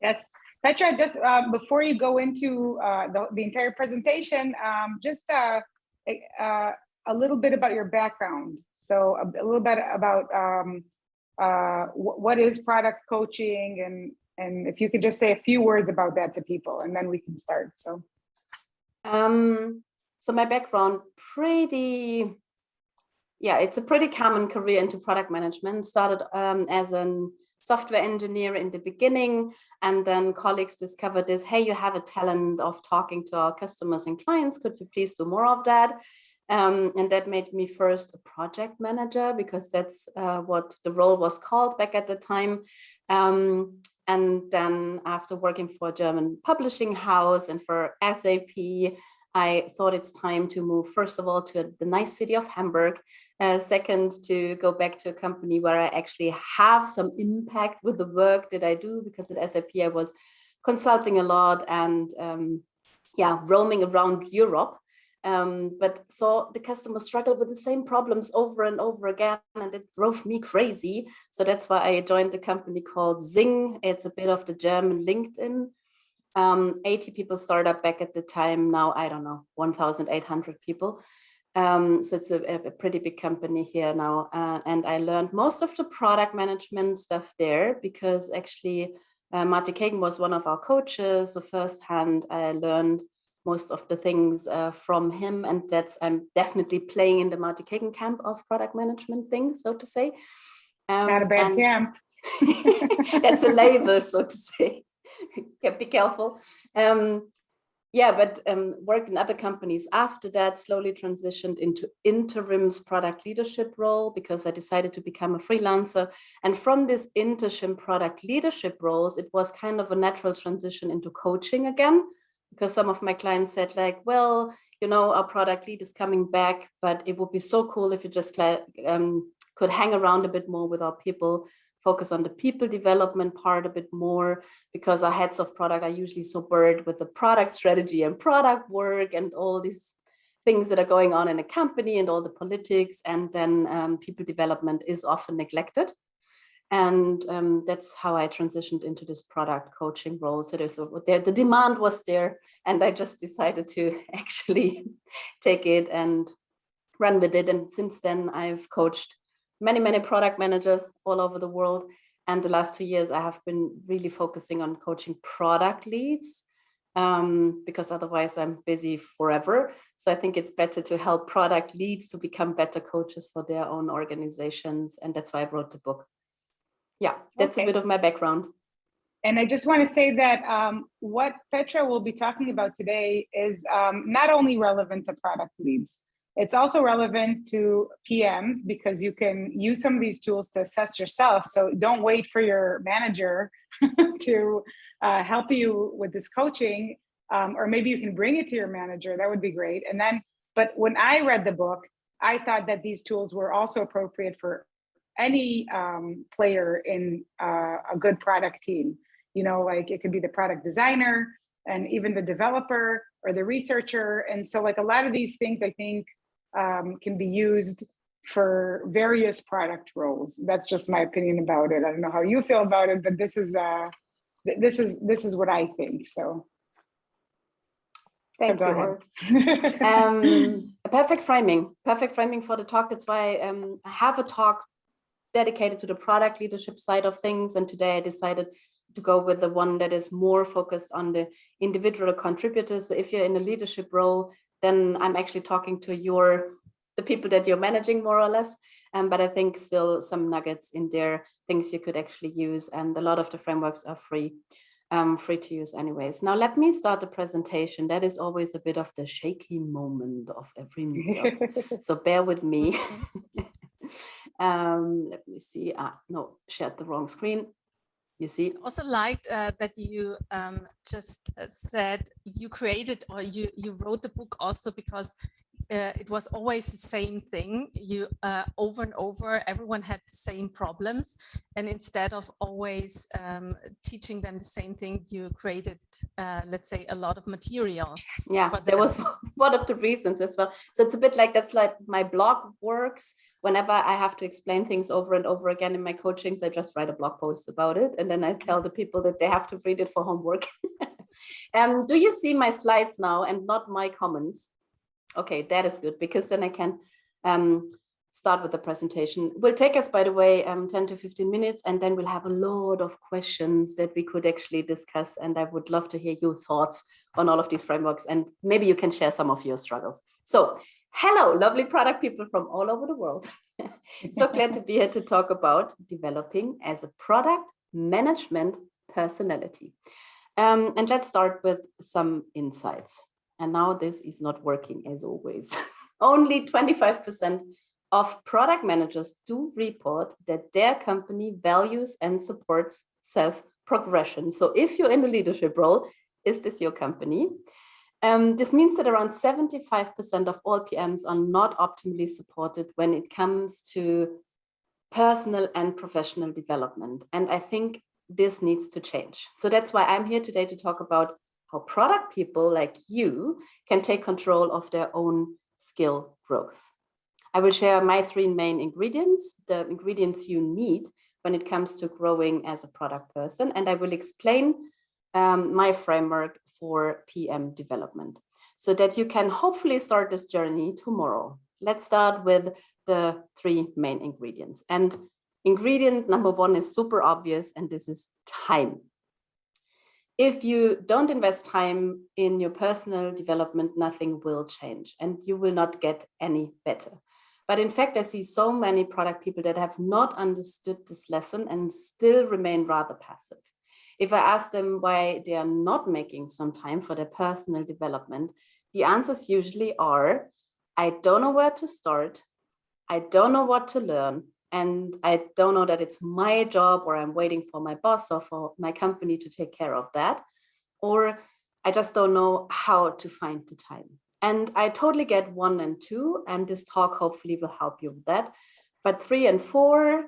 Yes, Petra, just before you go into the entire presentation, just a little bit about your background. So a little bit about what is product coaching, and if you could just say a few words about that to people, and then we can start. So my background, it's a pretty common career into product management. Started as a software engineer in the beginning, and then colleagues discovered this, hey, you have a talent of talking to our customers and clients, could you please do more of that? And that made me first a project manager, because that's what the role was called back at the time. And then after working for a German publishing house and for SAP, I thought it's time to move, first of all, to the nice city of Hamburg. Second, to go back to a company where I actually have some impact with the work that I do, because at SAP I was consulting a lot and roaming around Europe. But saw the customers struggle with the same problems over and over again, and it drove me crazy. So that's why I joined the company called Zing. It's a bit of the German LinkedIn. 80 people startup back at the time. Now, I don't know, 1,800 people. So it's a pretty big company here now. And I learned most of the product management stuff there, because actually Marty Kagan was one of our coaches. So firsthand, I learned most of the things from him. And I'm definitely playing in the Marty Kagan camp of product management things, so to say. It's not a bad camp. That's a label, so to say. Be careful. But worked in other companies after that, slowly transitioned into interims product leadership role, because I decided to become a freelancer. And from this interim product leadership roles, it was kind of a natural transition into coaching again, because some of my clients said, like, well, our product lead is coming back, but it would be so cool if you just could hang around a bit more with our people, focus on the people development part a bit more, because our heads of product are usually so buried with the product strategy and product work and all these things that are going on in a company and all the politics, and then people development is often neglected. And that's how I transitioned into this product coaching role. So the demand was there, and I just decided to actually take it and run with it. And since then, I've coached many product managers all over the world. And the last 2 years, I have been really focusing on coaching product leads, because otherwise I'm busy forever. So I think it's better to help product leads to become better coaches for their own organizations. And that's why I wrote the book. Yeah, that's a bit of my background. And I just want to say that what Petra will be talking about today is not only relevant to product leads, it's also relevant to PMs, because you can use some of these tools to assess yourself. So don't wait for your manager to help you with this coaching, or maybe you can bring it to your manager. That would be great. And then, but when I read the book, I thought that these tools were also appropriate for any player in a good product team. Like it could be the product designer and even the developer or the researcher. And so like a lot of these things, I think, can be used for various product roles. That's just my opinion about it. I don't know how you feel about it, but this is what I think. So thank you. Perfect framing for the talk. That's why I have a talk dedicated to the product leadership side of things. And today I decided to go with the one that is more focused on the individual contributors. So if you're in a leadership role, then I'm actually talking to the people that you're managing, more or less. But I think still some nuggets in there, things you could actually use. And a lot of the frameworks are free to use anyways. Now let me start the presentation. That is always a bit of the shaky moment of every meetup. So bear with me. Let me see. No, shared the wrong screen. You see. Also liked that you just said you created or you wrote the book also because it was always the same thing. You over and over, everyone had the same problems, and instead of always teaching them the same thing, you created, let's say, a lot of material. Yeah, that was one of the reasons as well. So it's a bit like, that's like my blog works. Whenever I have to explain things over and over again in my coachings, I just write a blog post about it, and then I tell the people that they have to read it for homework. Do you see my slides now and not my comments? Okay, that is good, because then I can start with the presentation. Will take us, by the way, 10 to 15 minutes, and then we'll have a lot of questions that we could actually discuss. And I would love to hear your thoughts on all of these frameworks, and maybe you can share some of your struggles. So hello, lovely product people from all over the world. So glad to be here to talk about developing as a product management personality. And let's start with some insights. And now this is not working as always. Only 25% of product managers do report that their company values and supports self-progression. So if you're in a leadership role, is this your company? This means that around 75% of all PMs are not optimally supported when it comes to personal and professional development. And I think this needs to change. So that's why I'm here today to talk about how product people like you can take control of their own skill growth. I will share my 3 main ingredients, the ingredients you need when it comes to growing as a product person. And I will explain my framework for PM development so that you can hopefully start this journey tomorrow. Let's start with the 3 main ingredients. And ingredient number 1 is super obvious, and this is time. If you don't invest time in your personal development, nothing will change and you will not get any better. But in fact, I see so many product people that have not understood this lesson and still remain rather passive. If I ask them why they are not making some time for their personal development, the answers usually are, I don't know where to start, I don't know what to learn, and I don't know that it's my job, or I'm waiting for my boss or for my company to take care of that, or I just don't know how to find the time. And I totally get 1 and 2, and this talk hopefully will help you with that. But 3 and 4,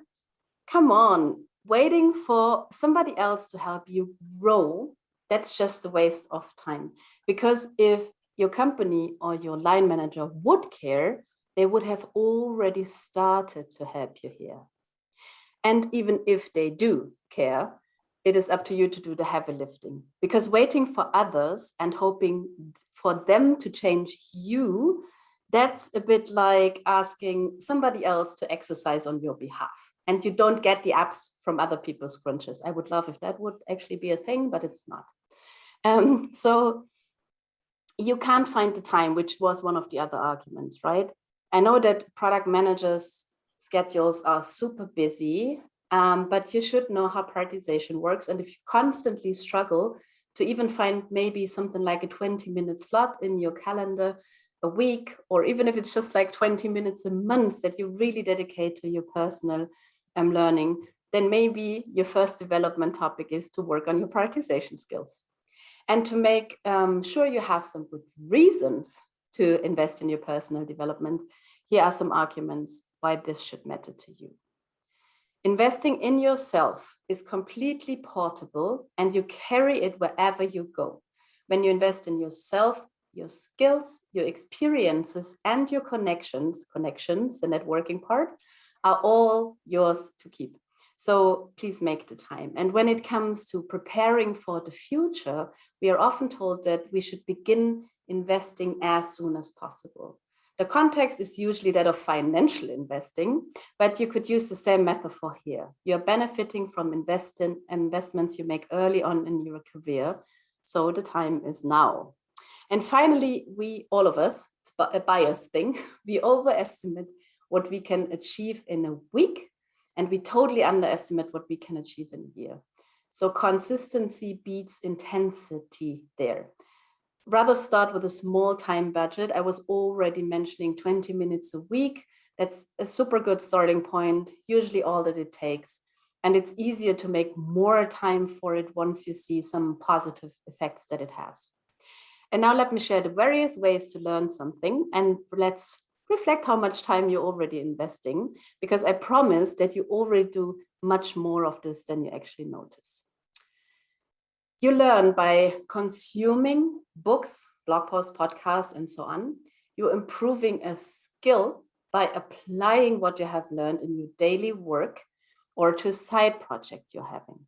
come on, waiting for somebody else to help you grow, that's just a waste of time. Because if your company or your line manager would care, they would have already started to help you here. And even if they do care, it is up to you to do the heavy lifting, because waiting for others and hoping for them to change you, that's a bit like asking somebody else to exercise on your behalf. And you don't get the abs from other people's crunches. I would love if that would actually be a thing, but it's not. So you can't find the time, which was one of the other arguments, right? I know that product managers' schedules are super busy, but you should know how prioritization works. And if you constantly struggle to even find maybe something like a 20-minute slot in your calendar a week, or even if it's just like 20 minutes a month that you really dedicate to your personal learning, then maybe your first development topic is to work on your prioritization skills. And to make sure you have some good reasons to invest in your personal development, here are some arguments why this should matter to you. Investing in yourself is completely portable, and you carry it wherever you go. When you invest in yourself, your skills, your experiences, and your connections, the networking part, are all yours to keep. So please make the time. And when it comes to preparing for the future, we are often told that we should begin investing as soon as possible. The context is usually that of financial investing, but you could use the same method for here. You're benefiting from investments you make early on in your career, so the time is now. And finally, we, all of us, it's a bias thing, we overestimate what we can achieve in a week, and we totally underestimate what we can achieve in a year. So consistency beats intensity there. Rather start with a small time budget. I was already mentioning 20 minutes a week. That's a super good starting point, usually all that it takes. And it's easier to make more time for it once you see some positive effects that it has. And now let me share the various ways to learn something, and let's reflect how much time you're already investing, because I promise that you already do much more of this than you actually notice. You learn by consuming books, blog posts, podcasts, and so on. You're improving a skill by applying what you have learned in your daily work or to a side project you're having.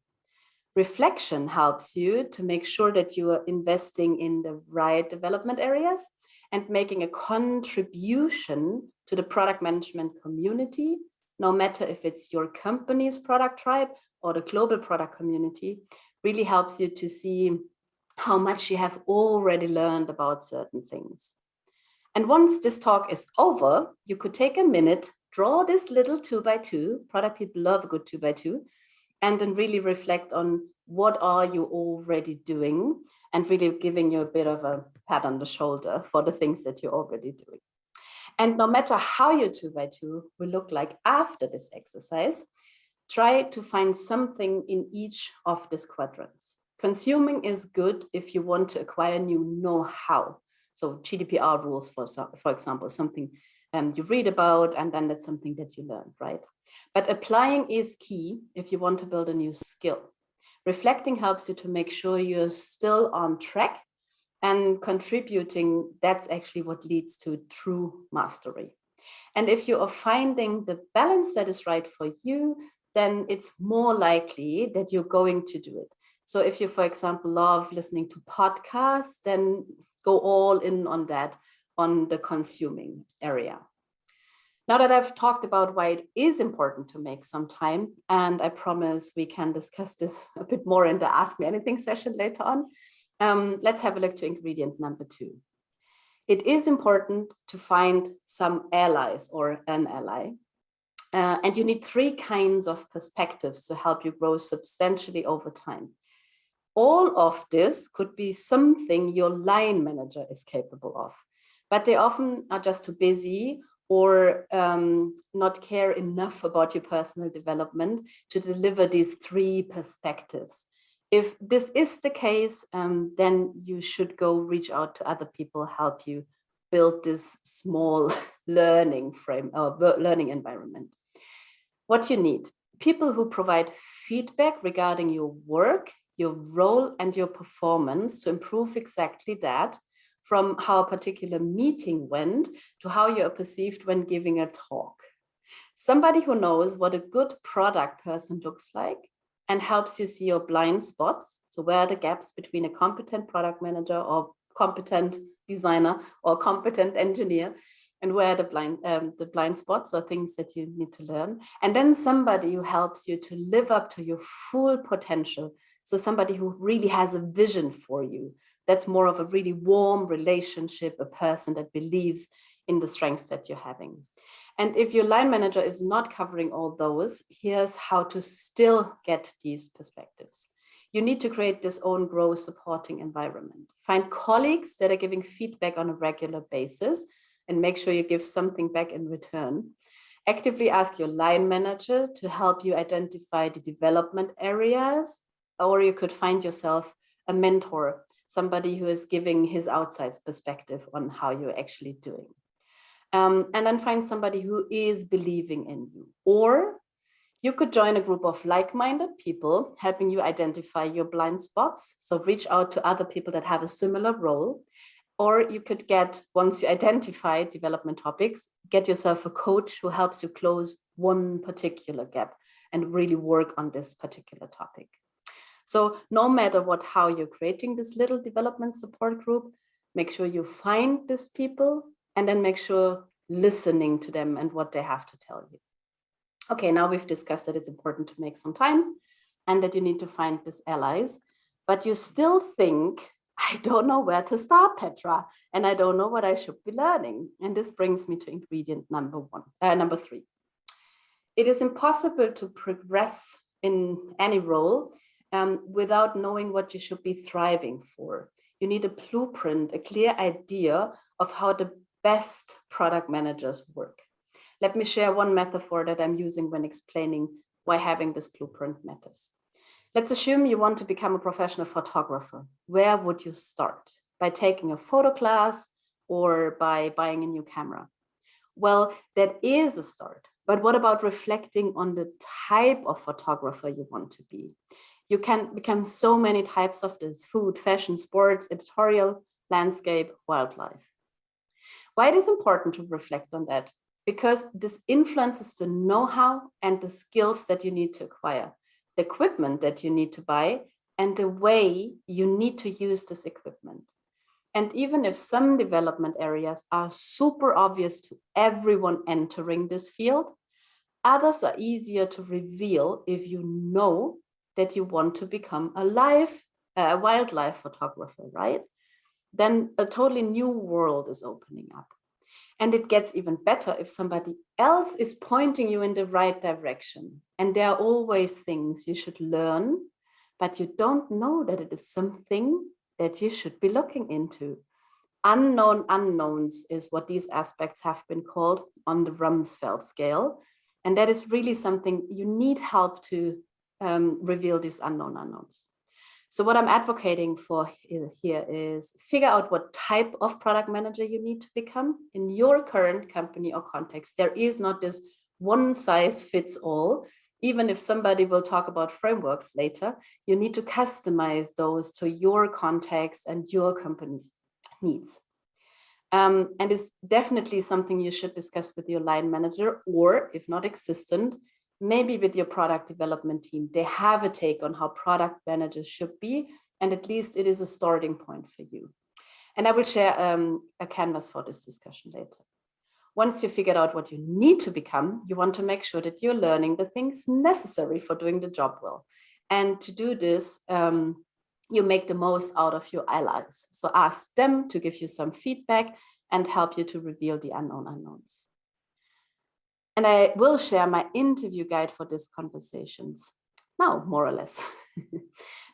Reflection helps you to make sure that you are investing in the right development areas and making a contribution to the product management community, no matter if it's your company's product tribe or the global product community, really helps you to see how much you have already learned about certain things. And once this talk is over, you could take a minute, draw this little 2x2, product people love a good 2x2, and then really reflect on what are you already doing and really giving you a bit of a pat on the shoulder for the things that you're already doing. And no matter how your 2x2 will look like after this exercise, try to find something in each of these quadrants. Consuming is good if you want to acquire new know-how. So GDPR rules, for example, something you read about, and then that's something that you learn, right? But applying is key if you want to build a new skill. Reflecting helps you to make sure you're still on track, and contributing, that's actually what leads to true mastery. And if you are finding the balance that is right for you, then it's more likely that you're going to do it. So if you, for example, love listening to podcasts, then go all in on that, on the consuming area. Now that I've talked about why it is important to make some time, and I promise we can discuss this a bit more in the Ask Me Anything session later on, let's have a look to ingredient number 2. It is important to find some allies or an ally. And you need 3 kinds of perspectives to help you grow substantially over time. All of this could be something your line manager is capable of, but they often are just too busy or not care enough about your personal development to deliver these 3 perspectives. If this is the case, then you should go reach out to other people, help you build this small learning frame or learning environment. What you need: people who provide feedback regarding your work, your role, and your performance to improve exactly that, from how a particular meeting went to how you are perceived when giving a talk. Somebody who knows what a good product person looks like and helps you see your blind spots. So where are the gaps between a competent product manager or competent designer or competent engineer, and where are the blind spots or things that you need to learn. And then somebody who helps you to live up to your full potential. So somebody who really has a vision for you. That's more of a really warm relationship, a person that believes in the strengths that you're having. And if your line manager is not covering all those, here's how to still get these perspectives. You need to create this own growth supporting environment. Find colleagues that are giving feedback on a regular basis and make sure you give something back in return. Actively ask your line manager to help you identify the development areas, or you could find yourself a mentor, somebody who is giving his outside perspective on how you're actually doing. And then find somebody who is believing in you. Or you could join a group of like-minded people helping you identify your blind spots. So reach out to other people that have a similar role. Or you could once you identify development topics, get yourself a coach who helps you close one particular gap and really work on this particular topic. So no matter how you're creating this little development support group, make sure you find these people and then make sure listening to them and what they have to tell you. Okay, now we've discussed that it's important to make some time and that you need to find these allies, but you still think, I don't know where to start, Petra, and I don't know what I should be learning. And this brings me to ingredient number 3. It is impossible to progress in any role without knowing what you should be thriving for. You need a blueprint, a clear idea of how the best product managers work. Let me share one metaphor that I'm using when explaining why having this blueprint matters. Let's assume you want to become a professional photographer. Where would you start? by taking a photo class or by buying a new camera. Well, that is a start. But what about reflecting on the type of photographer you want to be? You can become so many types of this: food, fashion, sports, editorial, landscape, wildlife. Why it is important to reflect on that? Because this influences the know-how and the skills that you need to acquire, the equipment that you need to buy, and the way you need to use this equipment. And even if some development areas are super obvious to everyone entering this field, others are easier to reveal if you know that you want to become a wildlife photographer, right? Then a totally new world is opening up. And it gets even better if somebody else is pointing you in the right direction. And there are always things you should learn, but you don't know that it is something that you should be looking into. Unknown unknowns is what these aspects have been called on the Rumsfeld scale. And that is really something you need help to reveal these unknown unknowns. So what I'm advocating for here is figure out what type of product manager you need to become in your current company or context. There is not this one size fits all. Even if somebody will talk about frameworks later, you need to customize those to your context and your company's needs. And it's definitely something you should discuss with your line manager, or if not existent, maybe with your product development team. They have a take on how product managers should be, and at least it is a starting point for you. And I will share a canvas for this discussion later. Once you figured out what you need to become, you want to make sure that you're learning the things necessary for doing the job well. And to do this, you make the most out of your allies. So ask them to give you some feedback and help you to reveal the unknown unknowns. And I will share my interview guide for these conversations now, more or less.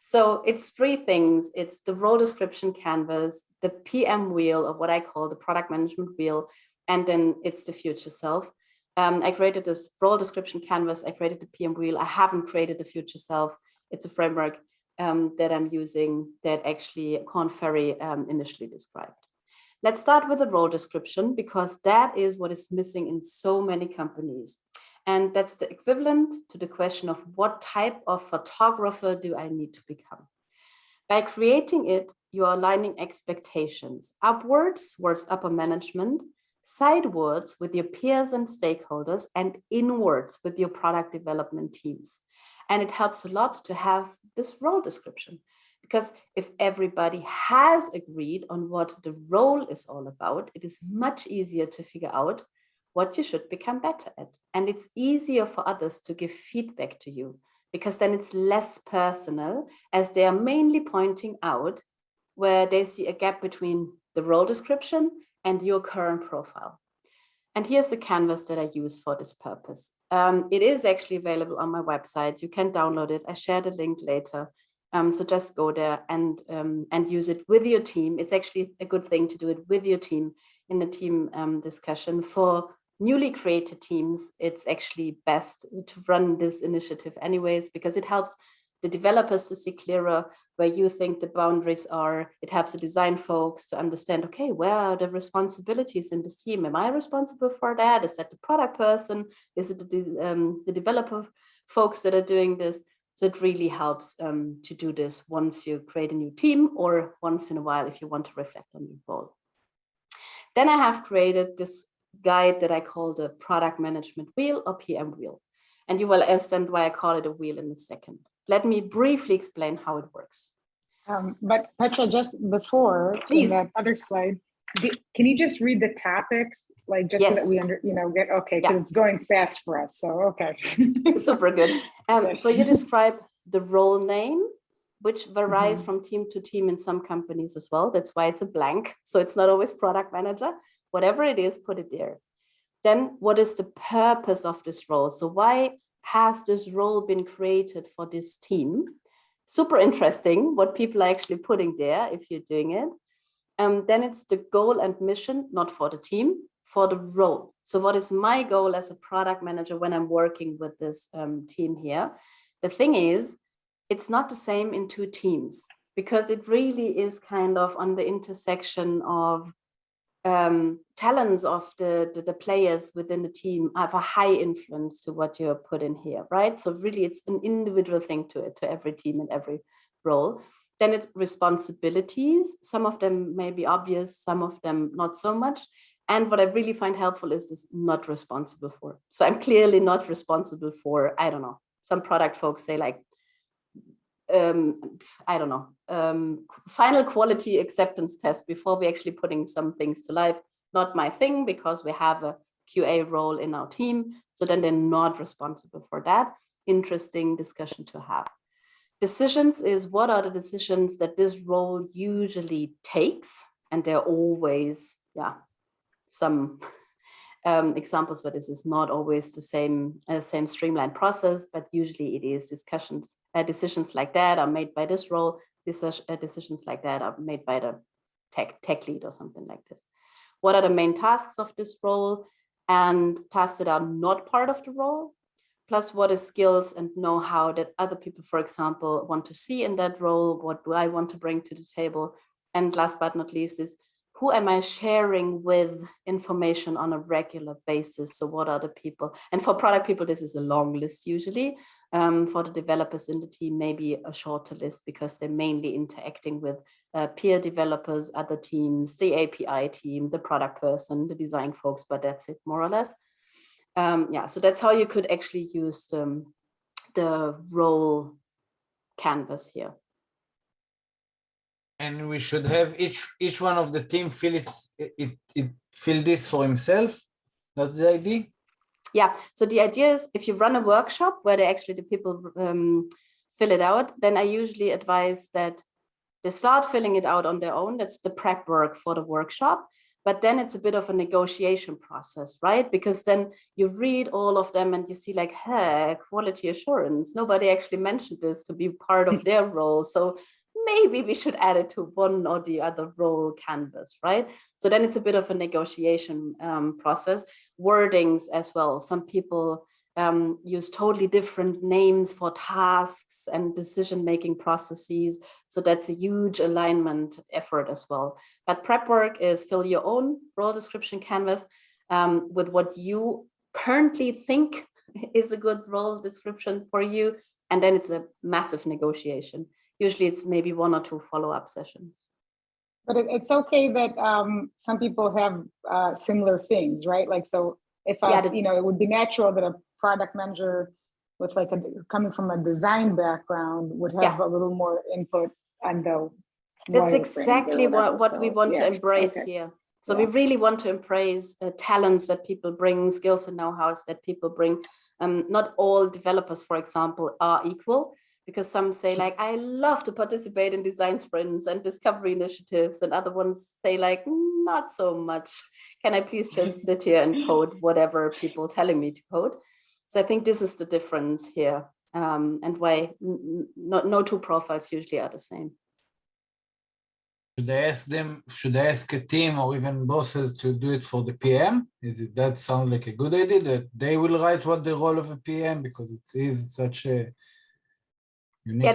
So it's 3 things. It's the role description canvas, the PM wheel, or what I call the product management wheel, and then it's the future self. I created this role description canvas. I created the PM wheel. I haven't created the future self. It's a framework that I'm using that actually Korn Ferry initially described. Let's start with the role description, because that is what is missing in so many companies. And that's the equivalent to the question of what type of photographer do I need to become? By creating it, you are aligning expectations upwards towards upper management, sidewards with your peers and stakeholders, and inwards with your product development teams. And it helps a lot to have this role description. Because if everybody has agreed on what the role is all about, it is much easier to figure out what you should become better at. And it's easier for others to give feedback to you, because then it's less personal, as they are mainly pointing out where they see a gap between the role description and your current profile. And here's the canvas that I use for this purpose. It is actually available on my website. You can download it. I share the link later. So just go there and use it with your team. It's actually a good thing to do it with your team in the team discussion. For newly created teams, it's actually best to run this initiative anyways, because it helps the developers to see clearer where you think the boundaries are. It helps the design folks to understand, okay, where are the responsibilities in this team? Am I responsible for that? Is that the product person? Is it the developer folks that are doing this? So it really helps to do this once you create a new team, or once in a while if you want to reflect on your role. Then I have created this guide that I call the product management wheel, or PM wheel. And you will understand why I call it a wheel in a second. Let me briefly explain how it works. But Petra, just before, please, in that other slide, can you just read the topics, like just so that we get, okay, because it's going fast for us, so okay. Super good. So you describe the role name, which varies from team to team in some companies as well. That's why it's a blank. So it's not always product manager. Whatever it is, put it there. Then what is the purpose of this role? So why has this role been created for this team? Super interesting what people are actually putting there if you're doing it. Then it's the goal and mission, not for the team, for the role. So what is my goal as a product manager when I'm working with this team here? The thing is, it's not the same in 2 teams. because it really is kind of on the intersection of talents of the players within the team have a high influence to what you put in here, right? So really it's an individual thing to every team and every role. Then it's responsibilities. Some of them may be obvious, some of them not so much. And what I really find helpful is this not responsible for. So I'm clearly not responsible for, I don't know, some product folks say like, I don't know, final quality acceptance test before we actually putting some things to life. Not my thing, because we have a QA role in our team. So then they're not responsible for that. Interesting discussion to have. Decisions is, what are the decisions that this role usually takes? And there are always, some examples where this is not always the same streamlined process, but usually it is discussions. Decisions like that are made by this role. Decisions like that are made by the tech lead or something like this. What are the main tasks of this role, and tasks that are not part of the role? Plus, what is skills and know-how that other people, for example, want to see in that role? What do I want to bring to the table? And last but not least is, who am I sharing with information on a regular basis? So what are the people? And for product people, this is a long list usually. For the developers in the team, maybe a shorter list, because they're mainly interacting with peer developers, other teams, the API team, the product person, the design folks, but that's it more or less. So that's how you could actually use the role canvas here. And we should have each one of the team feel feel this for himself. That's the idea. Yeah. So the idea is, if you run a workshop where the people fill it out, then I usually advise that they start filling it out on their own. That's the prep work for the workshop. But then it's a bit of a negotiation process, right? Because then you read all of them and you see like, hey, quality assurance. Nobody actually mentioned this to be part of their role. So maybe we should add it to one or the other role canvas, right? So then it's a bit of a negotiation process. Wordings as well. Some people use totally different names for tasks and decision-making processes. So that's a huge alignment effort as well. But prep work is fill your own role description canvas with what you currently think is a good role description for you. And then it's a massive negotiation. Usually it's maybe 1 or 2 follow-up sessions. But it's okay that some people have similar things, right? Like, so if it would be natural that a product manager with like coming from a design background would have a little more input on the. That's exactly what we want to embrace here. So we really want to embrace talents that people bring, skills and know-hows that people bring. Not all developers, for example, are equal, because some say like, I love to participate in design sprints and discovery initiatives, and other ones say like, not so much. Can I please just sit here and code whatever people telling me to code? So I think this is the difference here, and why no 2 profiles usually are the same. Should I ask a team or even bosses to do it for the PM? That sound like a good idea, that they will write what the role of a PM, because it is such a unique. Yeah,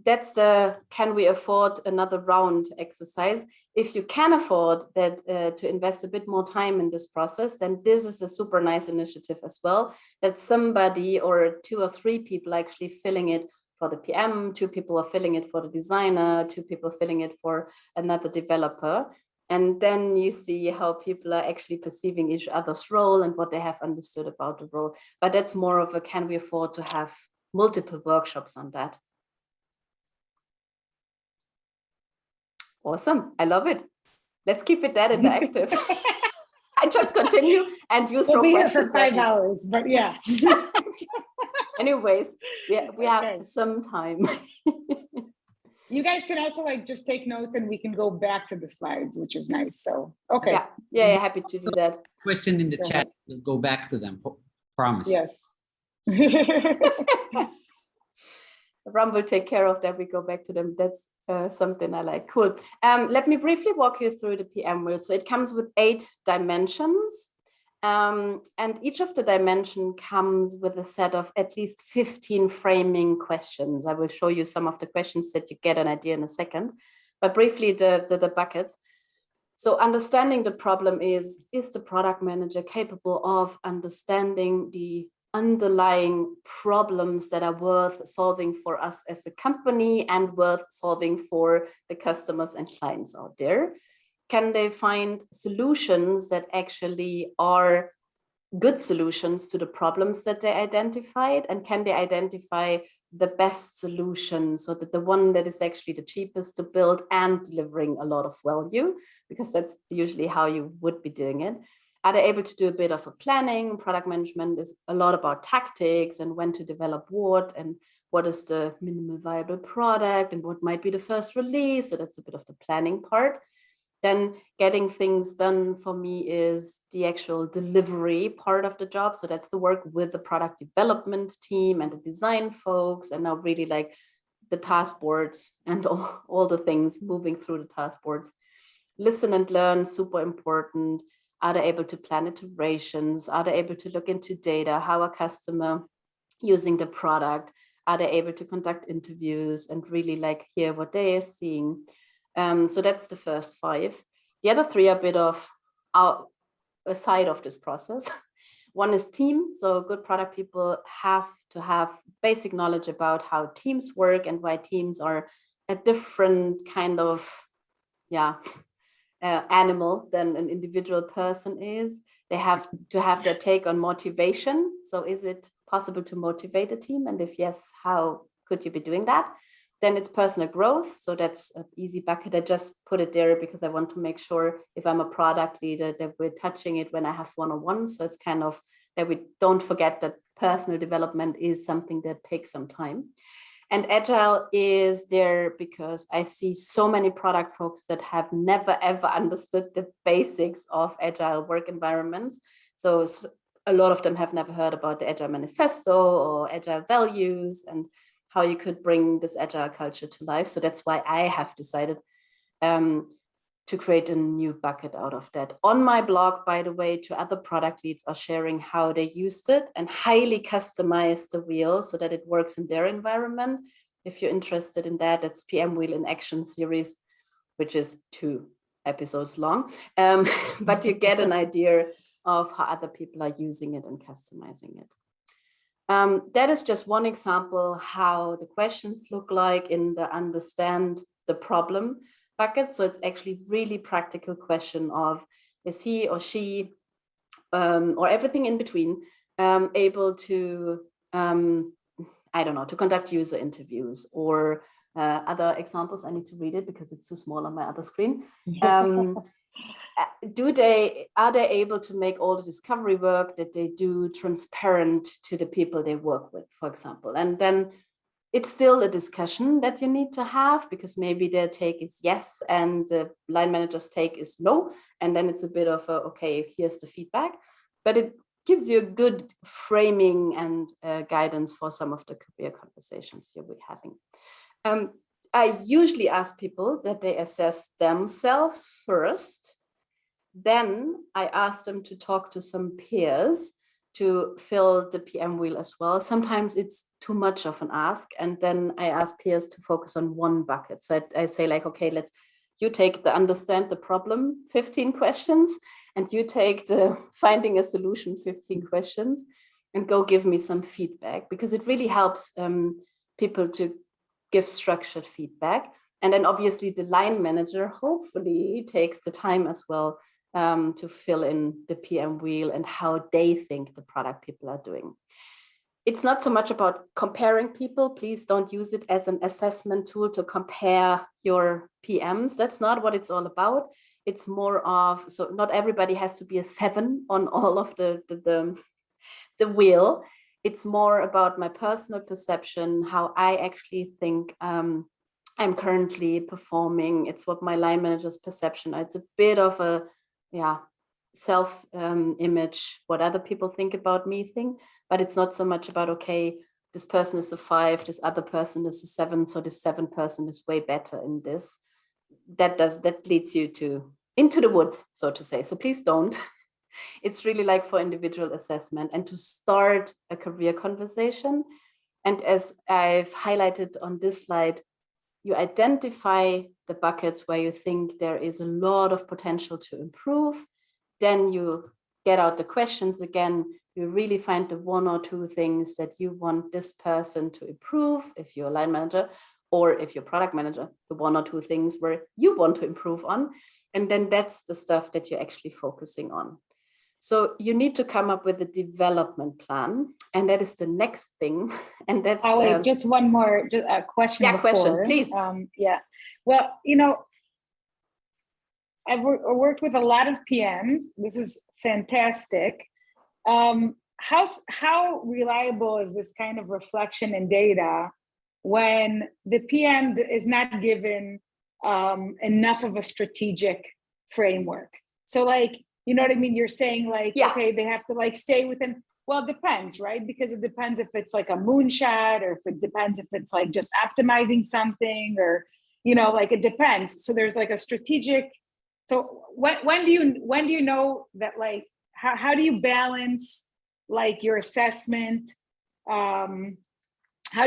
that's the can we afford another round exercise. If you can afford that to invest a bit more time in this process, then this is a super nice initiative as well, that somebody or 2 or 3 people actually filling it for the PM, 2 people are filling it for the designer, 2 people filling it for another developer. And then you see how people are actually perceiving each other's role and what they have understood about the role. But that's more of a, can we afford to have multiple workshops on that? Awesome. I love it. Let's keep it that interactive. I just continue and you throw questions. We'll be here for 5 hours, but yeah. Anyways, we have some time. You guys can also like just take notes and we can go back to the slides, which is nice. So, okay. Yeah, happy to do that. Question in the chat, we'll go back to them, promise. Yes. Ram will take care of that. We go back to them. That's something I like. Cool. Let me briefly walk you through the PM wheel. So it comes with 8 dimensions. And each of the dimension comes with a set of at least 15 framing questions. I will show you some of the questions that you get an idea in a second, but briefly the buckets. So understanding the problem is the product manager capable of understanding the underlying problems that are worth solving for us as a company and worth solving for the customers and clients out there? Can they find solutions that actually are good solutions to the problems that they identified? And can they identify the best solution, so that the one that is actually the cheapest to build and delivering a lot of value, because that's usually how you would be doing it? Are they able to do a bit of a planning? Product management is a lot about tactics and when to develop what, and what is the minimal viable product, and what might be the first release. So that's a bit of the planning part. Then getting things done for me is the actual delivery part of the job. So that's the work with the product development team and the design folks, and now really like the task boards and all the things moving through the task boards. Listen and learn, super important. Are they able to plan iterations? Are they able to look into data? How a customer using the product? Are they able to conduct interviews and really like hear what they are seeing? So that's the first 5. The other 3 are a bit of a side of this process. One is team. So good product people have to have basic knowledge about how teams work and why teams are a different kind of animal than an individual person is. They have to have their take on motivation. So is it possible to motivate a team? And if yes, how could you be doing that? Then it's personal growth. So that's an easy bucket. I just put it there because I want to make sure if I'm a product leader that we're touching it when I have one-on-one. So it's kind of that we don't forget that personal development is something that takes some time. And agile is there because I see so many product folks that have never, ever understood the basics of agile work environments. So a lot of them have never heard about the Agile Manifesto or agile values and how you could bring this agile culture to life. So that's why I have decided to create a new bucket out of that. On my blog, by the way, 2 other product leads are sharing how they used it and highly customize the wheel so that it works in their environment. If you're interested in that, that's PM Wheel in Action series, which is 2 episodes long. But you get an idea of how other people are using it and customizing it. That is just one example how the questions look like in the understand the problem bucket. So it's actually really practical question of, is he or she or everything in between able to, I don't know, to conduct user interviews or other examples. I need to read it because it's too small on my other screen. Are they able to make all the discovery work that they do transparent to the people they work with, for example? And then it's still a discussion that you need to have because maybe their take is yes and the line manager's take is no. And then it's a bit of a, okay, here's the feedback. But it gives you a good framing and guidance for some of the career conversations you'll be having. I usually ask people that they assess themselves first. Then I ask them to talk to some peers to fill the PM wheel as well. Sometimes it's too much of an ask. And then I ask peers to focus on one bucket. So I say like, okay, you take the understand the problem 15 questions and you take the finding a solution 15 questions and go give me some feedback, because it really helps people to give structured feedback. And then obviously the line manager hopefully takes the time as well to fill in the PM wheel and how they think the product people are doing. It's not so much about comparing people. Please don't use it as an assessment tool to compare your PMs. That's not what it's all about. It's more of, so not everybody has to be a 7 on all of the wheel. It's more about my personal perception, how I actually think I'm currently performing. It's what my line manager's perception. It's a bit of a self image, what other people think about me thing, but it's not so much about, okay, this person is a 5, this other person is a 7, so this 7 person is way better in this. That leads you into the woods, so to say. So please don't. It's really like for individual assessment and to start a career conversation. And as I've highlighted on this slide, you identify the buckets where you think there is a lot of potential to improve. Then you get out the questions again. You really find the one or two things that you want this person to improve, if you're a line manager, or if you're product manager, the one or two things where you want to improve on. And then that's the stuff that you're actually focusing on. So you need to come up with a development plan, and that is the next thing. And that's wait, just one more question. Yeah, before. question, please. Yeah. Well, you know, I've worked with a lot of PMs. This is fantastic. How reliable is this kind of reflection and data when the PM is not given enough of a strategic framework? So like, you know what I mean? You're saying like, yeah. Okay, they have to like stay within, well, it depends, right? Because it depends if it's like a moonshot or if it depends if it's like just optimizing something or, you know, like it depends. So there's like a strategic, so when do you know that like, how do you balance like your assessment? How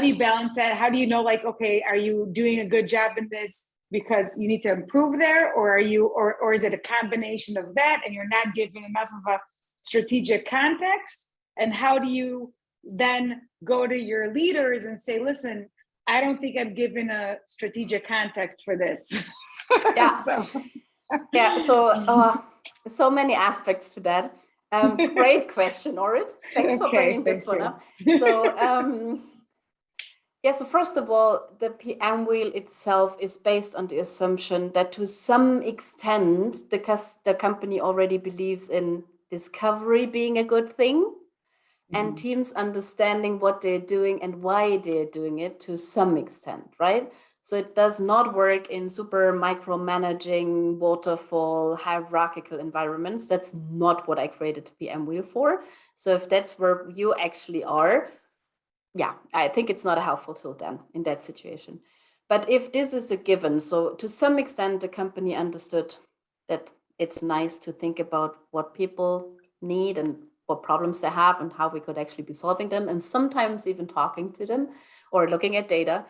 do you balance that? How do you know like, okay, are you doing a good job in this because you need to improve there, or are you, or is it a combination of that and you're not giving enough of a strategic context? And how do you then go to your leaders and say, listen, I don't think I've given a strategic context for this. Yeah. So many aspects to that. Great question, Orit. Thanks for bringing this one up. So so first of all, the PM wheel itself is based on the assumption that to some extent, the company already believes in discovery being a good thing, and teams understanding what they're doing and why they're doing it to some extent, right? So it does not work in super micromanaging, waterfall, hierarchical environments. That's not what I created the PM wheel for. So if that's where you actually are, yeah, I think it's not a helpful tool then in that situation. But if this is a given, so to some extent, the company understood that it's nice to think about what people need and what problems they have and how we could actually be solving them, and sometimes even talking to them or looking at data,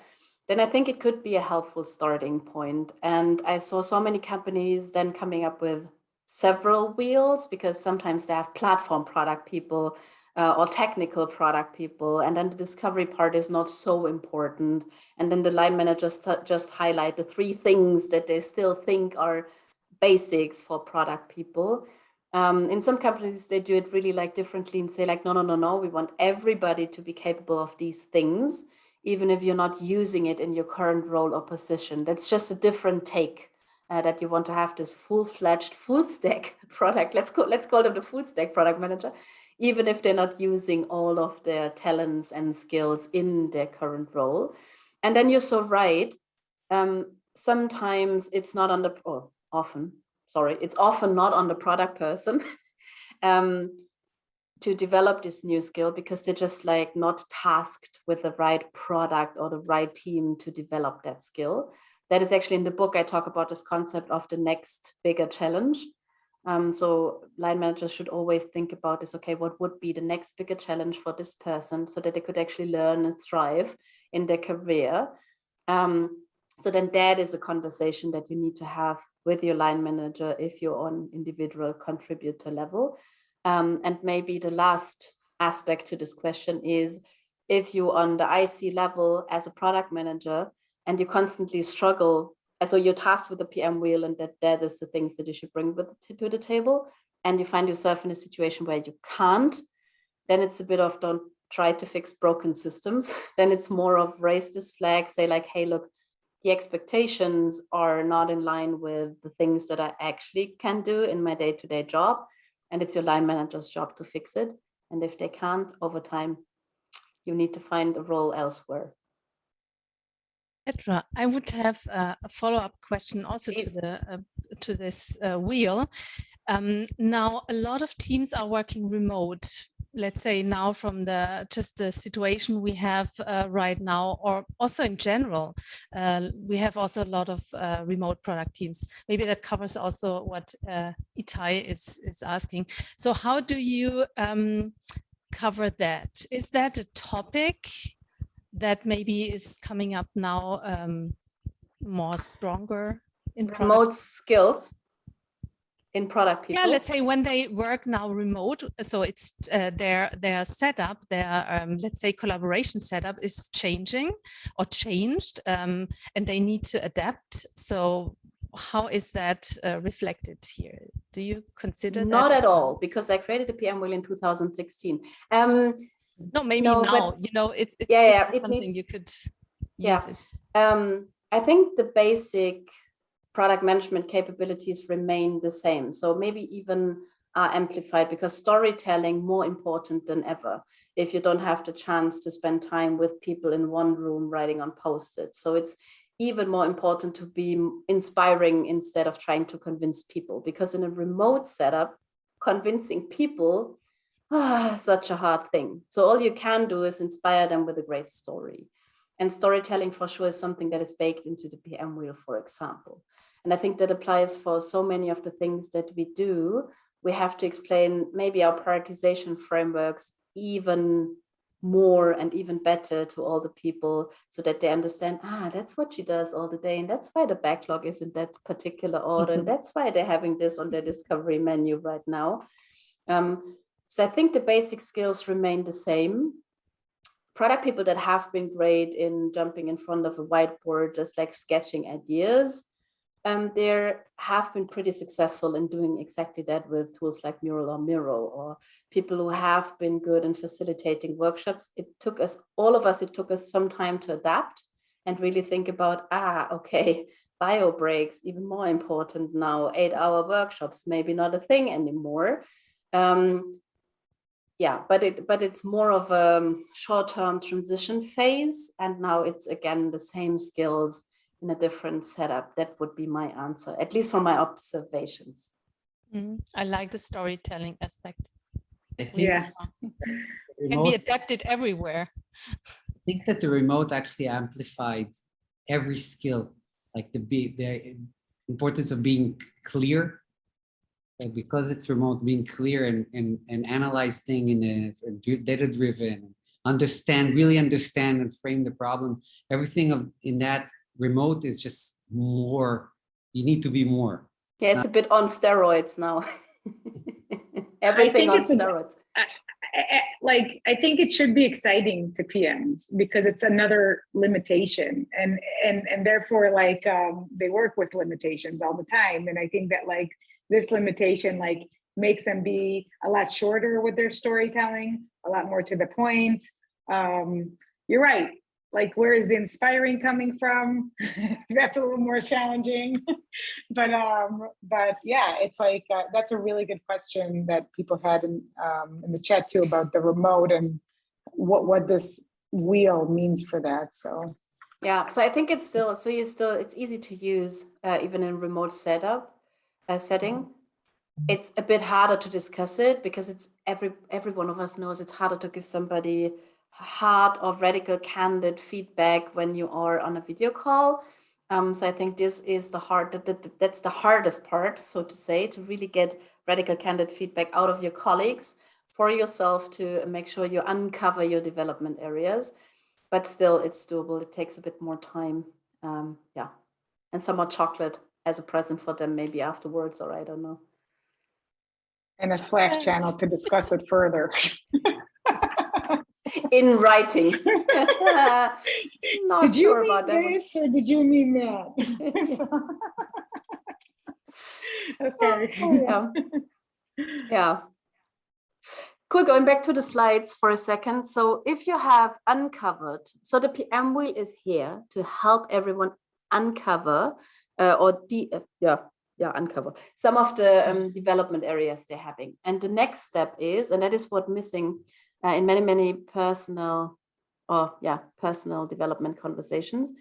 then I think it could be a helpful starting point. And I saw so many companies then coming up with several wheels, because sometimes they have platform product people or technical product people, and then the discovery part is not so important. And then the line managers just highlight the 3 things that they still think are basics for product people. In some companies, they do it really like differently and say like, no, we want everybody to be capable of these things, even if you're not using it in your current role or position. That's just a different take, that you want to have this full-fledged, full-stack product. Let's call them the full-stack product manager, even if they're not using all of their talents and skills in their current role. And then you're so right. Sometimes it's not on the, or often, sorry, it's often not on the product person to develop this new skill, because they're just like not tasked with the right product or the right team to develop that skill. That is actually in the book, I talk about this concept of the next bigger challenge. So line managers should always think about this, okay, what would be the next bigger challenge for this person so that they could actually learn and thrive in their career. So then that is a conversation that you need to have with your line manager if you're on individual contributor level. And maybe the last aspect to this question is, if you're on the IC level as a product manager and you constantly struggle, so you're tasked with the PM wheel, and that is the things that you should bring to the table, and you find yourself in a situation where you can't, then it's a bit of don't try to fix broken systems. Then it's more of raise this flag, say like, hey, look, the expectations are not in line with the things that I actually can do in my day-to-day job, and it's your line manager's job to fix it. And if they can't, over time, you need to find a role elsewhere. Petra, I would have a follow-up question also to this wheel. Now, a lot of teams are working remote. let's say now from just the situation we have right now, or also in general, we have also a lot of remote product teams. Maybe that covers also what Itai is asking. So how do you cover that? Is that a topic that maybe is coming up now more stronger in remote skills in product people? Yeah, let's say when they work now remote, so it's their setup, their let's say collaboration setup is changing or changed, and they need to adapt. So how is that reflected here? Do you consider Not that at all, because I created the PM Wheel in 2016. No, maybe no, now, but, you know, it's yeah, it something needs, you could yeah. use it. I think the basic product management capabilities remain the same. So maybe even are amplified, because storytelling more important than ever if you don't have the chance to spend time with people in one room writing on Post-it. So it's even more important to be inspiring instead of trying to convince people, because in a remote setup, convincing people, such a hard thing. So all you can do is inspire them with a great story. And storytelling for sure is something that is baked into the PM Wheel, for example. And I think that applies for so many of the things that we do. We have to explain maybe our prioritization frameworks even more and even better to all the people, so that they understand, that's what she does all the day. And that's why the backlog is in that particular order. And that's why they're having this on their discovery menu right now. So I think the basic skills remain the same. Product people that have been great in jumping in front of a whiteboard, just like sketching ideas, they have been pretty successful in doing exactly that with tools like Mural or Miro, or people who have been good in facilitating workshops. It took us, all of us, it took us some time to adapt and really think about, okay, bio breaks, even more important now, 8-hour workshops, maybe not a thing anymore. Yeah, but it's more of a short-term transition phase, and now it's again the same skills in a different setup. That would be my answer, at least from my observations. I like the storytelling aspect. I think It can be adapted everywhere. I think that the remote actually amplified every skill, like the importance of being clear. Because it's remote, being clear and analyze things in a data-driven, really understand and frame the problem. Everything in that remote is just more. You need to be more. Yeah, it's a bit on steroids now. Everything on steroids. I think it should be exciting to PMs, because it's another limitation, and therefore they work with limitations all the time. And I think that this limitation makes them be a lot shorter with their storytelling, a lot more to the point. You're right. Where is the inspiring coming from? That's a little more challenging. but yeah, it's that's a really good question that people had in the chat too, about the remote and what this wheel means for that. So yeah, so I think it's still, it's easy to use even in remote setting. It's a bit harder to discuss it, because it's every one of us knows it's harder to give somebody hard or radical candid feedback when you are on a video call. So I think this is that's the hardest part, so to say, to really get radical candid feedback out of your colleagues for yourself, to make sure you uncover your development areas. But still, it's doable. It takes a bit more time. Yeah, and some more chocolate as a present for them, maybe afterwards, or I don't know. And a Slack channel to discuss it further. In writing. Not did you sure mean about that this or did you mean that? Okay. Yeah. Yeah. Cool. Going back to the slides for a second. So if you have uncovered, so the PM Wheel is here to help everyone uncover uncover some of the development areas they're having. And the next step is, and that is what missing in many personal development conversations,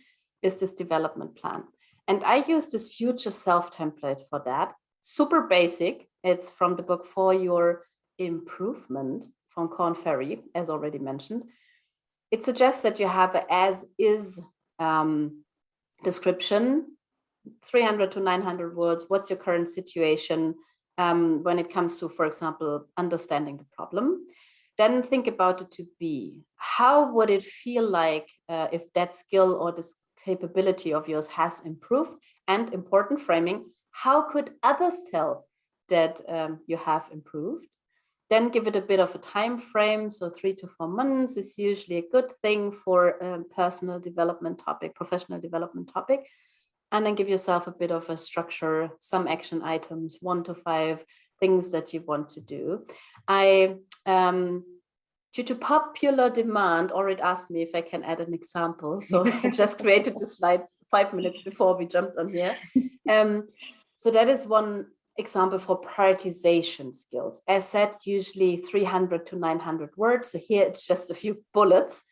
is this development plan. And I use this future self template for that. Super basic. It's from the book For Your Improvement from Korn Ferry, as already mentioned. It suggests that you have an as-is description, 300 to 900 words. What's your current situation when it comes to, for example, understanding the problem? Then think about it to be. How would it feel like if that skill or this capability of yours has improved? And important framing, how could others tell that you have improved? Then give it a bit of a time frame. So 3 to 4 months is usually a good thing for a personal development topic, professional development topic. And then give yourself a bit of a structure, some action items, 1 to 5 things that you want to do. Due to popular demand, Orit asked me if I can add an example. So I just created the slides 5 minutes before we jumped on here. So that is one example for prioritization skills. As said, usually 300 to 900 words. So here it's just a few bullets.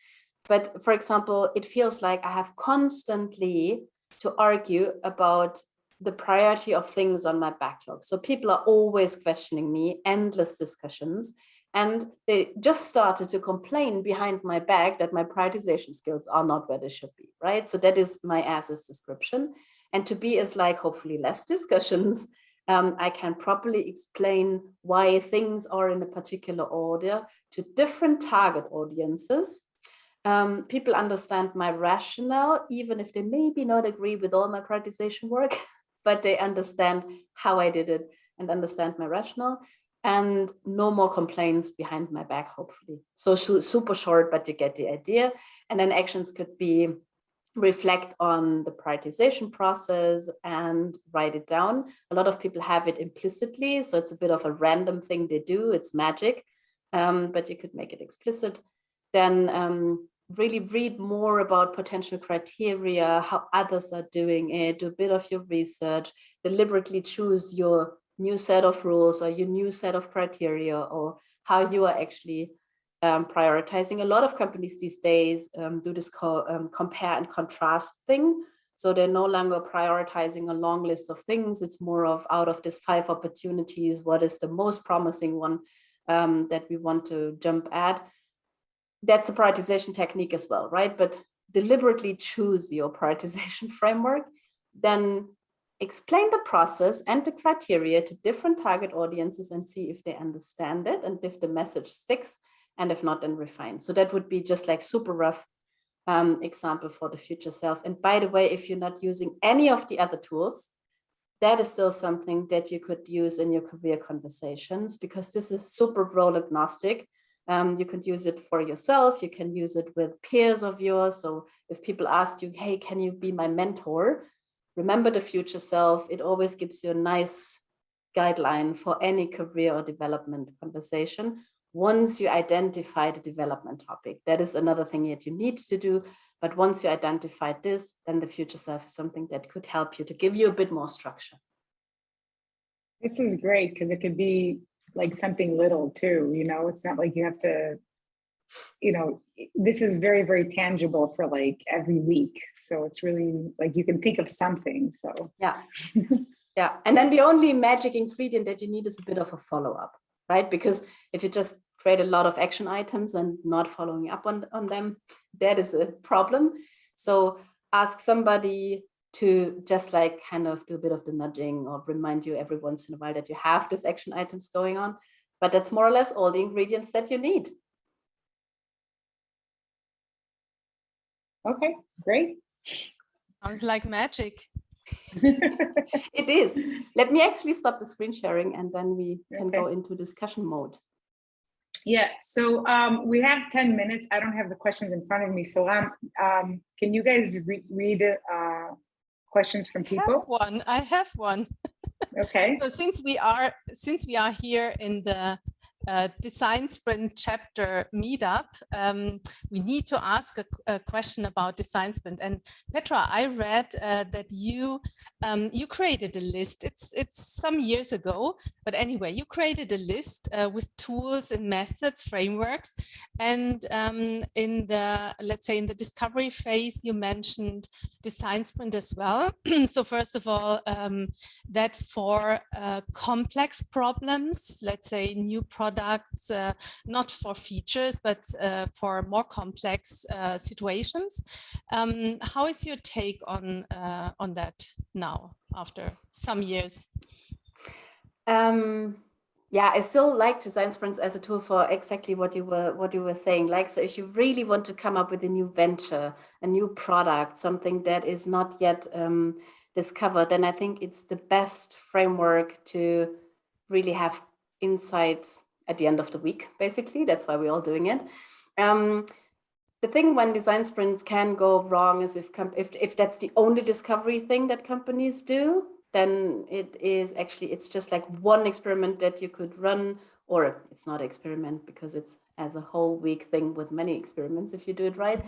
But for example, it feels like I have constantly to argue about the priority of things on my backlog. So people are always questioning me, endless discussions. And they just started to complain behind my back that my prioritization skills are not where they should be, right? So that is my as-is description. And to be is like hopefully less discussions. I can properly explain why things are in a particular order to different target audiences. People understand my rationale, even if they maybe not agree with all my prioritization work, but they understand how I did it and understand my rationale. And no more complaints behind my back, hopefully. So super short, but you get the idea. And then actions could be reflect on the prioritization process and write it down. A lot of people have it implicitly, so it's a bit of a random thing they do. It's magic, but you could make it explicit. Then really read more about potential criteria, how others are doing it, do a bit of your research, deliberately choose your new set of rules or your new set of criteria, or how you are actually prioritizing. A lot of companies these days do this compare and contrast thing. So they're no longer prioritizing a long list of things. It's more of out of these 5 opportunities, what is the most promising one that we want to jump at? That's a prioritization technique as well, right? But deliberately choose your prioritization framework, then explain the process and the criteria to different target audiences and see if they understand it and if the message sticks, and if not, then refine. So that would be just like super rough example for the future self. And by the way, if you're not using any of the other tools, that is still something that you could use in your career conversations, because this is super role agnostic. You could use it for yourself. You can use it with peers of yours. So if people ask you, hey, can you be my mentor? Remember the future self. It always gives you a nice guideline for any career or development conversation. Once you identify the development topic, that is another thing that you need to do. But once you identify this, then the future self is something that could help you to give you a bit more structure. This is great because it could be like something little too, you know, it's not like you have to, you know, this is very, very tangible for like every week. So it's really like you can think of something. So yeah. Yeah. And then the only magic ingredient that you need is a bit of a follow-up, right? Because if you just create a lot of action items and not following up on them, that is a problem. So ask somebody to just like kind of do a bit of the nudging or remind you every once in a while that you have these action items going on. But that's more or less all the ingredients that you need. okay, great. Sounds like magic. It is. Let me actually stop the screen sharing and then we can Okay. go into discussion mode. Yeah, so we have 10 minutes. I don't have the questions in front of me. So can you guys read questions from people? I have one. Okay. So since we are here in the design sprint chapter meetup, we need to ask a question about design sprint. And Petra, I read that you created a list. It's some years ago, but anyway, you created a list with tools and methods, frameworks, and in the, let's say, in the discovery phase, you mentioned design sprint as well. So first of all, that for complex problems, let's say new product products, not for features, but for more complex situations. How is your take on that now, after some years? Yeah, I still like design sprints as a tool for exactly what you were saying. Like, so if you really want to come up with a new venture, a new product, something that is not yet discovered, then I think it's the best framework to really have insights at the end of the week. Basically, that's why we're all doing it. The thing when design sprints can go wrong is if that's the only discovery thing that companies do, then it's just like one experiment that you could run, or it's not an experiment because it's as a whole week thing with many experiments if you do it right.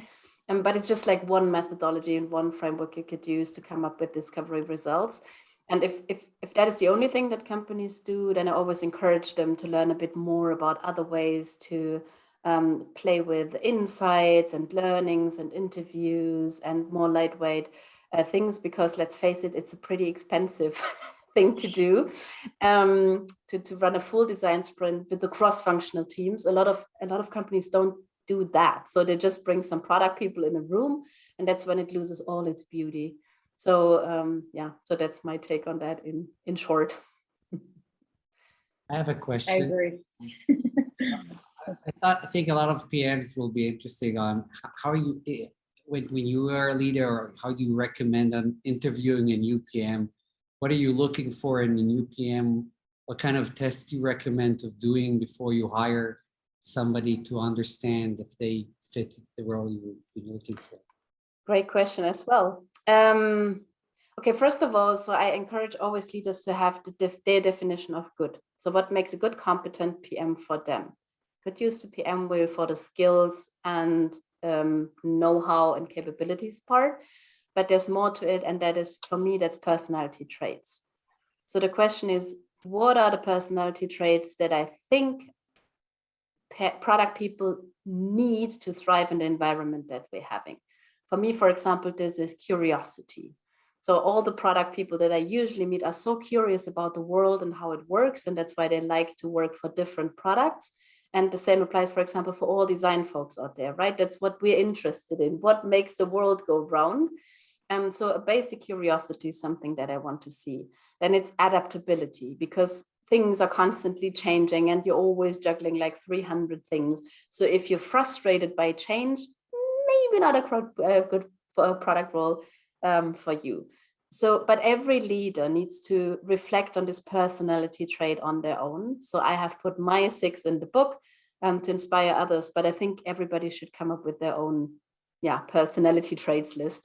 But it's just like one methodology and one framework you could use to come up with discovery results. And if that is the only thing that companies do, then I always encourage them to learn a bit more about other ways to play with insights and learnings and interviews and more lightweight things, because let's face it, it's a pretty expensive thing to do, to run a full design sprint with the cross-functional teams. A lot of companies don't do that, so they just bring some product people in a room, and that's when it loses all its beauty. So yeah, so that's my take on that in short. I have a question. I agree. I think a lot of PMs will be interested on how you, when you are a leader, or how do you recommend on interviewing a new PM? What are you looking for in a new PM? What kind of tests do you recommend of doing before you hire somebody to understand if they fit the role you're looking for? Great question as well. Okay, first of all, so I encourage always leaders to have their definition of good. So what makes a good, competent PM for them? Could use the PM wheel for the skills and know-how and capabilities part, but there's more to it, and that is, for me, that's personality traits. So the question is, what are the personality traits that I think product people need to thrive in the environment that we're having? For me, for example, this is curiosity. So all the product people that I usually meet are so curious about the world and how it works, and that's why they like to work for different products. And the same applies, for example, for all design folks out there, right? That's what we're interested in. What makes the world go round? So a basic curiosity is something that I want to see. Then it's adaptability, because things are constantly changing and you're always juggling like 300 things. So if you're frustrated by change, maybe not a good product role for you. So, but every leader needs to reflect on this personality trait on their own. So I have put my 6 in the book to inspire others, but I think everybody should come up with their own, personality traits list.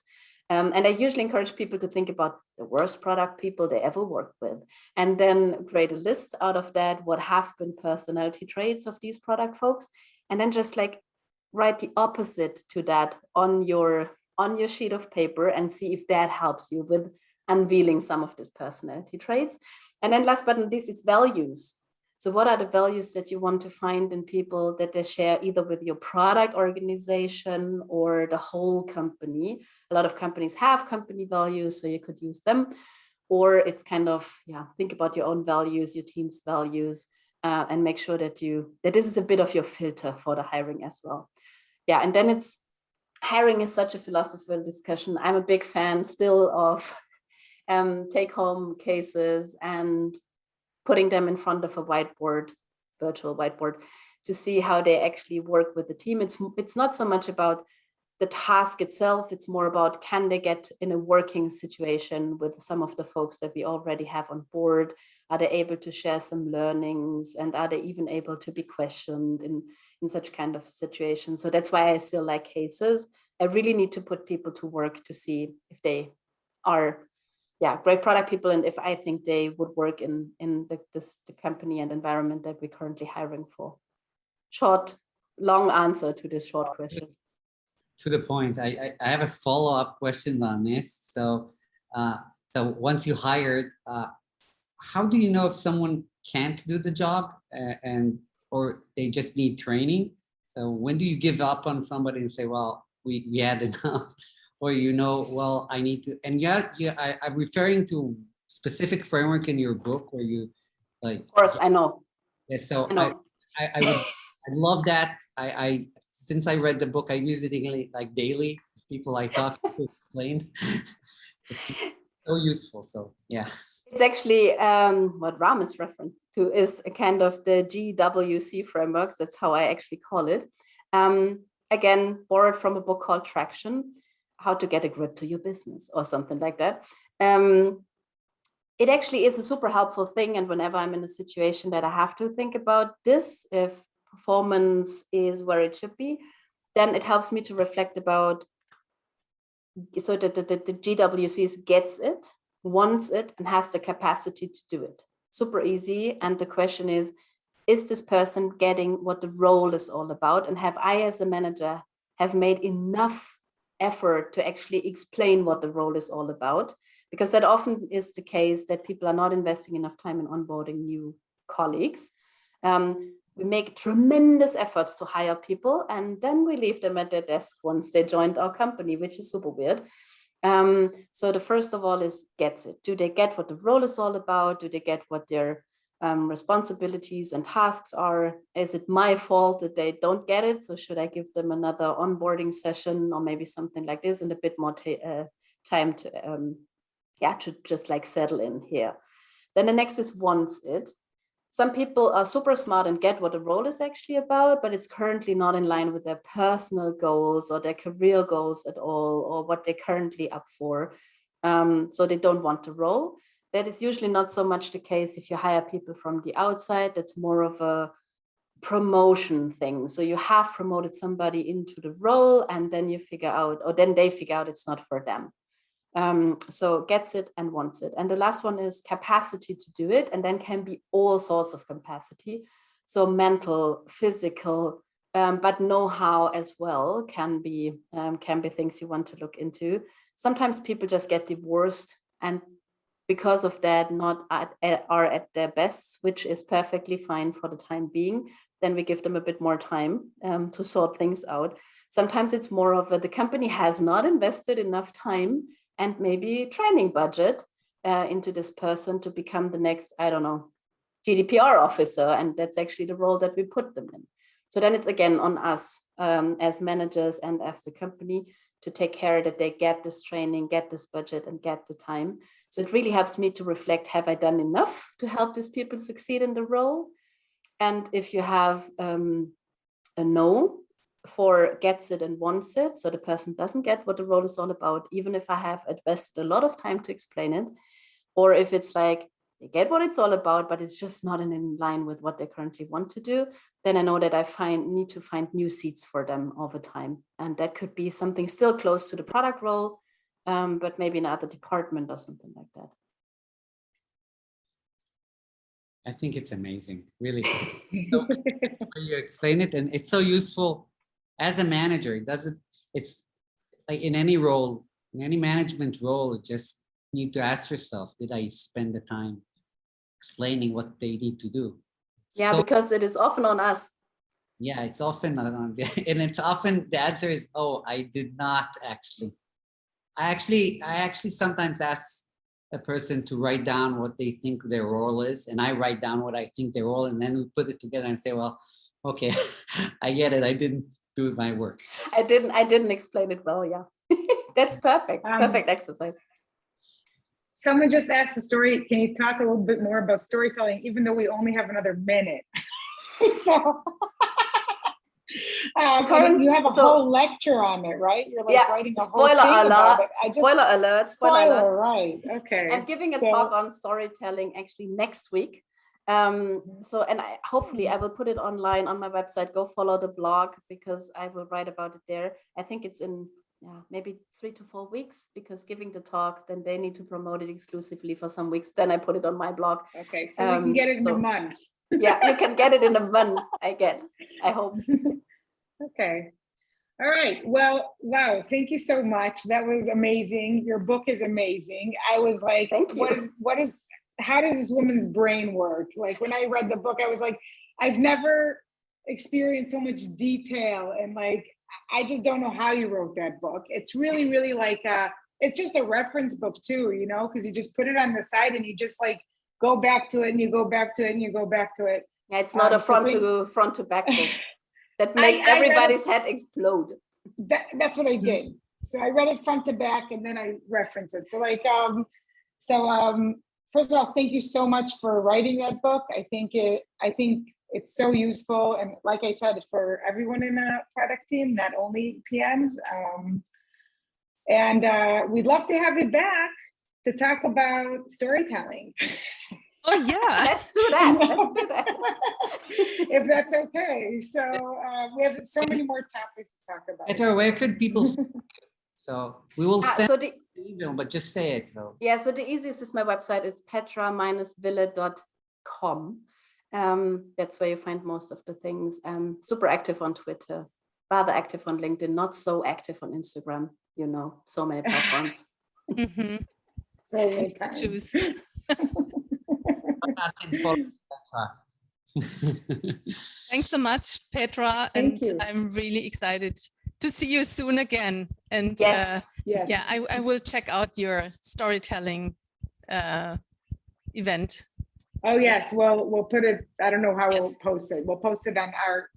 And I usually encourage people to think about the worst product people they ever worked with, and then create a list out of that, what have been personality traits of these product folks, and then just like write the opposite to that on your sheet of paper and see if that helps you with unveiling some of these personality traits. And then last but not least, it's values. So what are the values that you want to find in people that they share either with your product organization or the whole company? A lot of companies have company values, so you could use them. Or it's kind of, think about your own values, your team's values, and make sure that this is a bit of your filter for the hiring as well. Yeah, and then hiring is such a philosophical discussion. I'm a big fan still of take-home cases and putting them in front of a whiteboard, virtual whiteboard, to see how they actually work with the team. It's not so much about the task itself, it's more about, can they get in a working situation with some of the folks that we already have on board? Are they able to share some learnings, and are they even able to be questioned in such kind of situations? So that's why I still like cases. I really need to put people to work to see if they are great product people, and if I think they would work in the company and environment that we're currently hiring for. Long answer to this short question. To the point, I have a follow-up question on this. So once you hired, how do you know if someone can't do the job or they just need training? So when do you give up on somebody and say, well, we had enough? Or, well, I need to, and I'm referring to specific framework in your book where you like. Of course, I know. Yeah, so I know. I love that. I since I read the book, I use it like daily. People I talk to explain. It's so useful. So yeah. It's actually what Ram is referring to is a kind of the GWC framework. That's how I actually call it. Again, borrowed from a book called Traction, How to Get a Grip to Your Business or something like that. It actually is a super helpful thing. And whenever I'm in a situation that I have to think about this, if performance is where it should be, then it helps me to reflect about, so that the GWCs gets it, wants it, and has the capacity to do it. Super easy. And the question is this person getting what the role is all about? And have I, as a manager, have made enough effort to actually explain what the role is all about? Because that often is the case, that people are not investing enough time in onboarding new colleagues. We make tremendous efforts to hire people, and then we leave them at their desk once they joined our company, which is super weird. So the first of all is gets it. Do they get what the role is all about? Do they get what their responsibilities and tasks are? Is it my fault that they don't get it? So should I give them another onboarding session or maybe something like this, and a bit more time to to just like settle in here? Then the next is wants it. Some people are super smart and get what the role is actually about, but it's currently not in line with their personal goals or their career goals at all, or what they're currently up for. So they don't want the role. That is usually not so much the case if you hire people from the outside. That's more of a promotion thing. So you have promoted somebody into the role, and then you figure out, or then they figure out it's not for them. So gets it and wants it. And the last one is capacity to do it, and then can be all sorts of capacity. So mental, physical, but know-how as well can be things you want to look into. Sometimes people just get divorced, and because of that are at their best, which is perfectly fine for the time being. Then we give them a bit more time to sort things out. Sometimes it's more of the company has not invested enough time and maybe training budget into this person to become the next, I don't know, GDPR officer. And that's actually the role that we put them in. So then it's again on us as managers and as the company to take care that they get this training, get this budget, and get the time. So it really helps me to reflect, have I done enough to help these people succeed in the role? And if you have a no for gets it and wants it, so the person doesn't get what the role is all about, even if I have invested a lot of time to explain it, or if it's like they get what it's all about, but it's just not in line with what they currently want to do, then I know that I need to find new seats for them over time. And that could be something still close to the product role, but maybe another department or something like that. I think it's amazing, really. So you explain it, and it's so useful as a manager. It's like in any role, in any management role, you just need to ask yourself, did I spend the time explaining what they need to do? Yeah, so, because it is often on us. Yeah, it's often on, and it's often the answer is, oh, I did not actually. I actually sometimes ask a person to write down what they think their role is, and I write down what I think their role, and then we put it together and say, well, okay, I get it. I didn't do my work. I didn't explain it well. Yeah, that's perfect. Perfect exercise. Someone just asked a story. Can you talk a little bit more about storytelling, even though we only have another minute? So you have a whole lecture on it, right? You're like writing a whole thing about it. Spoiler alert. Right. Okay. I'm giving a talk on storytelling actually next week. So, and hopefully I will put it online on my website. Go follow the blog because I will write about it there. I think it's in maybe 3 to 4 weeks, because giving the talk, then they need to promote it exclusively for some weeks. Then I put it on my blog. Okay, so we can get it in a month. Yeah, you can get it in a month. I hope. Okay. All right. Well, wow. Thank you so much. That was amazing. Your book is amazing. I was like, thank you. How does this woman's brain work? Like when I read the book, I was like, I've never experienced so much detail, and like, I just don't know how you wrote that book. It's really, really like, it's just a reference book too, you know, because you just put it on the side and you just like go back to it and you go back to it and you go back to it. Yeah, it's not a so front to back book. That I makes read everybody's head explode. That's what I did. So I read it front to back and then I reference it. So first of all, thank you so much for writing that book. I think it's so useful. And like I said, for everyone in a product team, not only PMs. And we'd love to have you back to talk about storytelling. Oh yeah. Let's do that. If that's okay. So we have so many more topics to talk about. Petra, where could people? So we will send So the email, but just say it. So so the easiest is my website. It's petra-wille.com. That's where you find most of the things. Super active on Twitter, rather active on LinkedIn, not so active on Instagram. You know, so many platforms. So many times. Choose. Thanks so much, Petra. Thank you. I'm really excited to see you soon again. And Yes. yeah, I will check out your storytelling event. Oh yes, well we'll put it. I don't know how we'll post it. We'll post it on our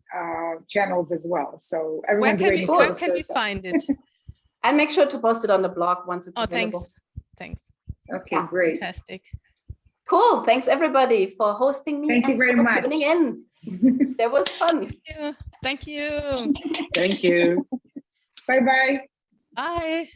channels as well. So everyone's waiting for Where can we find it? I'll make sure to post it on the blog once it's available. Okay, Thanks. great. Fantastic. Cool. Thanks everybody for hosting me. Thank you very for much. tuning in. That was fun. Thank you. Thank you. Bye-bye. Bye.